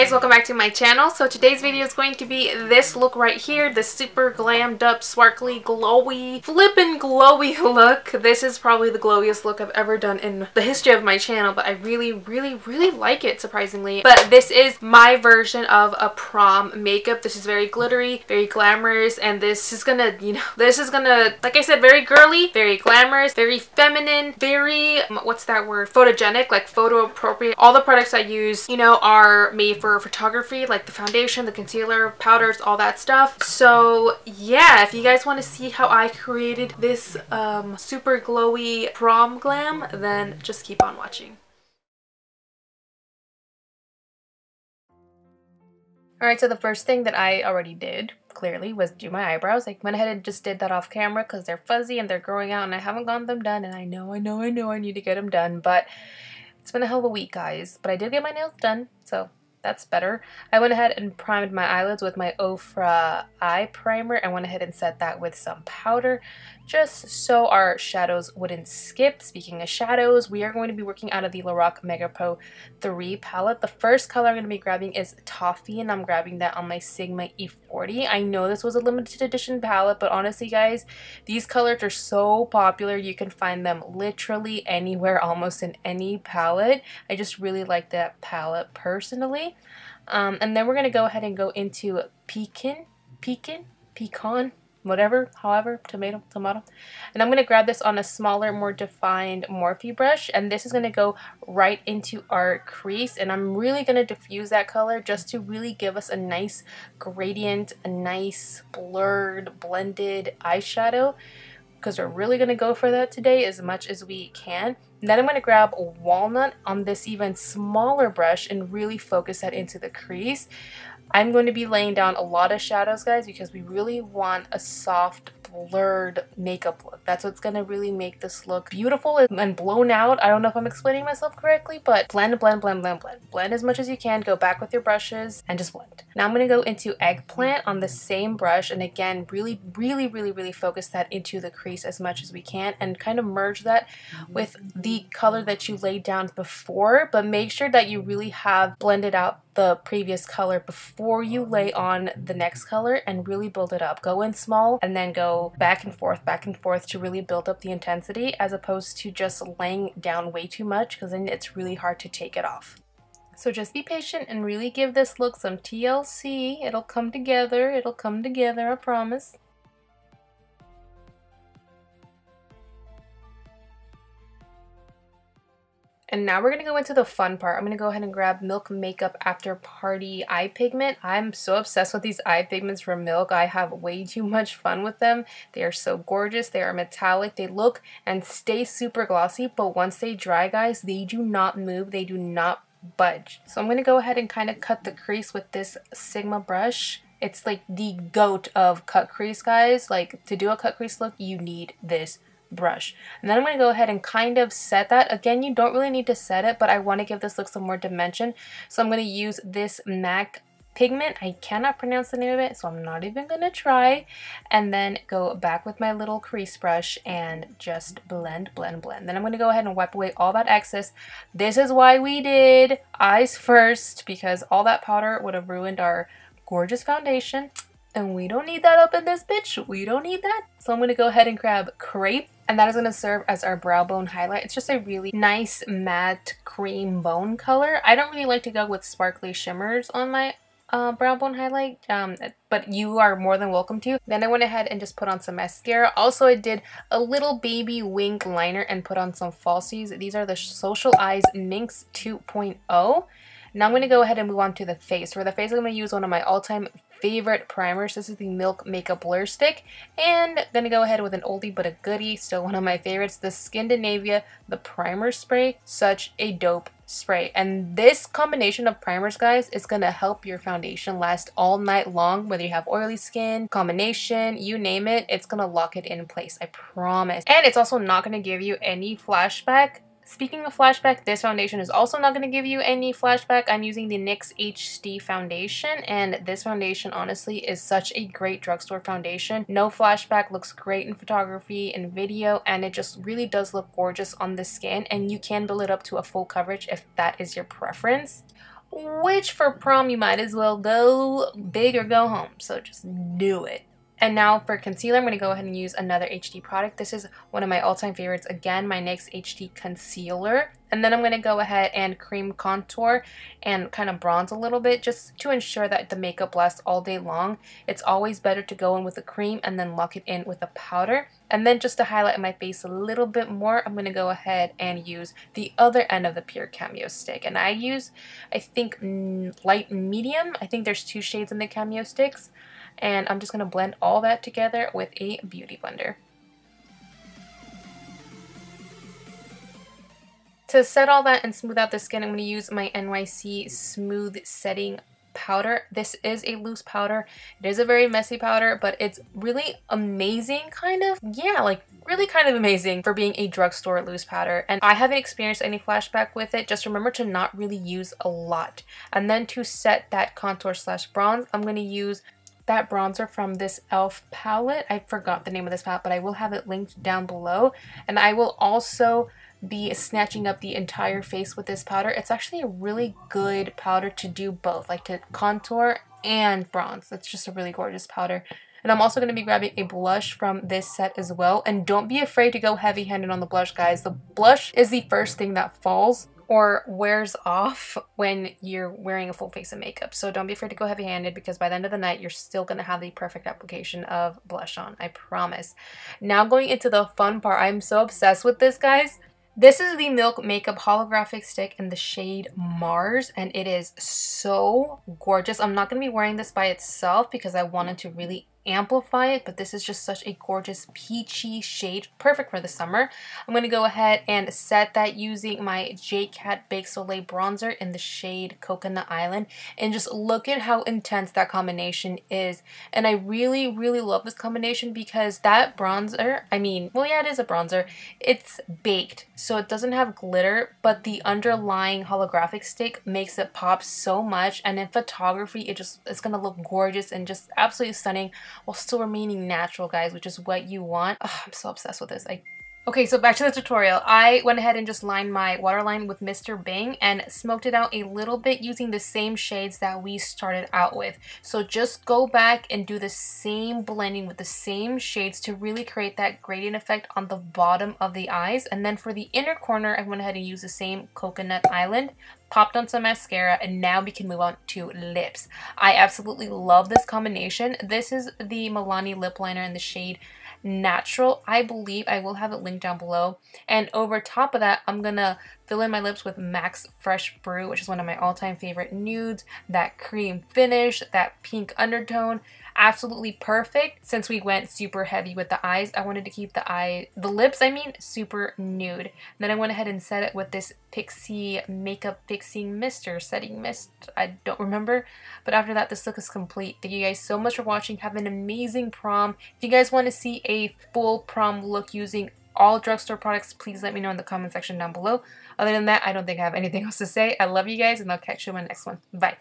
guys, welcome back to my channel. So today's video is going to be this look right here, the super glammed up, sparkly, glowy, flippin' glowy look. This is probably the glowiest look I've ever done in the history of my channel, but I really like it, surprisingly. But this is my version of a prom makeup. This is very glittery, very glamorous, and this is gonna, like I said, very girly, very glamorous, very feminine, very, what's that word? Photogenic, like photo appropriate. All the products I use, are made for photography, like the foundation, the concealer, powders, all that stuff. So yeah, if you guys want to see how I created this super glowy prom glam, then just keep on watching. Alright, so the first thing that I already did, clearly, was do my eyebrows. I went ahead and just did that off camera because they're fuzzy and they're growing out and I haven't gotten them done, and I know I need to get them done, but it's been a hell of a week, guys. But I did get my nails done, so that's better. I went ahead and primed my eyelids with my Ofra eye primer. I went ahead and set that with some powder just so our shadows wouldn't skip. Speaking of shadows, we are going to be working out of the Lorac Mega Pro 3 palette. The first color I'm going to be grabbing is Toffee, and I'm grabbing that on my Sigma E40. I know this was a limited edition palette, but honestly, guys, these colors are so popular. You can find them literally anywhere, almost in any palette. I just really like that palette personally. And then we're going to go ahead and go into pecan, whatever, however, tomato. And I'm going to grab this on a smaller, more defined Morphe brush, and this is going to go right into our crease, and I'm really going to diffuse that color just to really give us a nice gradient, a nice blurred, blended eyeshadow, because we're really going to go for that today as much as we can. And then I'm going to grab a Walnut on this even smaller brush and really focus that into the crease. I'm going to be laying down a lot of shadows, guys, because we really want a soft, blurred makeup look. That's what's going to really make this look beautiful and blown out. I don't know if I'm explaining myself correctly, but blend. Blend as much as you can. Go back with your brushes and just blend. Now I'm going to go into Eggplant on the same brush, and again, really focus that into the crease as much as we can and kind of merge that with the color that you laid down before, but make sure that you really have blended out the previous color before you lay on the next color and really build it up. Go in small and then go back and forth to really build up the intensity, as opposed to just laying down way too much, because then it's really hard to take it off. So just be patient and really give this look some TLC. It'll come together, I promise. And now we're going to go into the fun part. I'm going to go ahead and grab Milk Makeup After Party Eye Pigment. I'm so obsessed with these eye pigments from Milk. I have way too much fun with them. They are so gorgeous. They are metallic. They look and stay super glossy, but once they dry, guys, they do not move. They do not budge. So I'm going to go ahead and kind of cut the crease with this Sigma brush. It's like the goat of cut crease, guys. Like, to do a cut crease look, you need this brush. And then I'm going to go ahead and kind of set that. Again, you don't really need to set it, but I want to give this look some more dimension. So I'm going to use this MAC pigment. I cannot pronounce the name of it, so I'm not even going to try. And then go back with my little crease brush and just blend. Then I'm going to go ahead and wipe away all that excess. This is why we did eyes first, because all that powder would have ruined our gorgeous foundation. And we don't need that up in this bitch. We don't need that. So I'm going to go ahead and grab Crepe. And that is going to serve as our brow bone highlight. It's just a really nice matte cream bone color. I don't really like to go with sparkly shimmers on my brow bone highlight, but you are more than welcome to. Then I went ahead and just put on some mascara. Also, I did a little baby wing liner and put on some falsies. These are the Social Eyes NYX 2.0. Now I'm going to go ahead and move on to the face. For the face, I'm going to use one of my all-time favorite primers. This is the Milk Makeup Blur Stick. And I'm going to go ahead with an oldie but a goodie, still one of my favorites, the Skindinavia, the primer spray. Such a dope spray. And this combination of primers, guys, is going to help your foundation last all night long. Whether you have oily skin, combination, you name it, it's going to lock it in place, I promise. And it's also not going to give you any flashback. Speaking of flashback, this foundation is also not going to give you any flashback. I'm using the NYX HD Foundation, and this foundation honestly is such a great drugstore foundation. No flashback, looks great in photography and video, and it just really does look gorgeous on the skin, and you can build it up to a full coverage if that is your preference. which for prom you might as well go big or go home, so just do it. And now for concealer, I'm going to go ahead and use another HD product. This is one of my all-time favorites. Again, my NYX HD Concealer. And then I'm going to go ahead and cream contour and kind of bronze a little bit just to ensure that the makeup lasts all day long. It's always better to go in with a cream and then lock it in with a powder. And then just to highlight my face a little bit more, I'm going to go ahead and use the other end of the PUR Cameo Stick. And I use, I think, light medium. I think there's 2 shades in the Cameo Sticks. And I'm just going to blend all that together with a beauty blender. To set all that and smooth out the skin, I'm going to use my NYC Smooth Setting Powder. This is a loose powder. It is a very messy powder, but it's really amazing, kind of. Yeah, like really kind of amazing for being a drugstore loose powder. And I haven't experienced any flashback with it. Just remember to not really use a lot. And then to set that contour / bronze, I'm going to use that bronzer from this e.l.f. palette. I forgot the name of this palette, but I will have it linked down below. And I will also be snatching up the entire face with this powder. It's actually a really good powder to do both, like to contour and bronze. It's just a really gorgeous powder. And I'm also going to be grabbing a blush from this set as well. And don't be afraid to go heavy-handed on the blush, guys. The blush is the first thing that falls or wears off when you're wearing a full face of makeup. So don't be afraid to go heavy-handed, because by the end of the night, you're still going to have the perfect application of blush on. I promise. Now going into the fun part. I'm so obsessed with this, guys. This is the Milk Makeup Holographic Stick in the shade Mars, and it is so gorgeous. I'm not going to be wearing this by itself because I wanted to really amplify it, but this is just such a gorgeous peachy shade, perfect for the summer. I'm going to go ahead and set that using my J.Cat Baked Soleil bronzer in the shade Coconut Island, and just look at how intense that combination is. And I really, really love this combination because that bronzer, I mean, well, yeah, it is a bronzer. It's baked, so it doesn't have glitter, but the underlying holographic stick makes it pop so much, and in photography, it's going to look gorgeous and just absolutely stunning, while still remaining natural, guys, which is what you want. Oh, I'm so obsessed with this. Okay, so back to the tutorial. I went ahead and just lined my waterline with Mr.Bing and smoked it out a little bit using the same shades that we started out with. So just go back and do the same blending with the same shades to really create that gradient effect on the bottom of the eyes. And then for the inner corner, I went ahead and used the same Coconut Island, popped on some mascara, and now we can move on to lips. I absolutely love this combination. This is the Milani lip liner in the shade Natural. I believe I will have it linked down below. And over top of that, I'm gonna fill in my lips with MAC's Fresh Brew, which is one of my all-time favorite nudes. That cream finish, that pink undertone, absolutely perfect. Since we went super heavy with the eyes, I wanted to keep the lips, super nude. Then I went ahead and set it with this Pixie Makeup Fixing Mist or Setting Mist. I don't remember. But after that, this look is complete. Thank you guys so much for watching. Have an amazing prom. If you guys want to see a full prom look using all drugstore products, please let me know in the comment section down below. Other than that, I don't think I have anything else to say. I love you guys, and I'll catch you in my next one. Bye.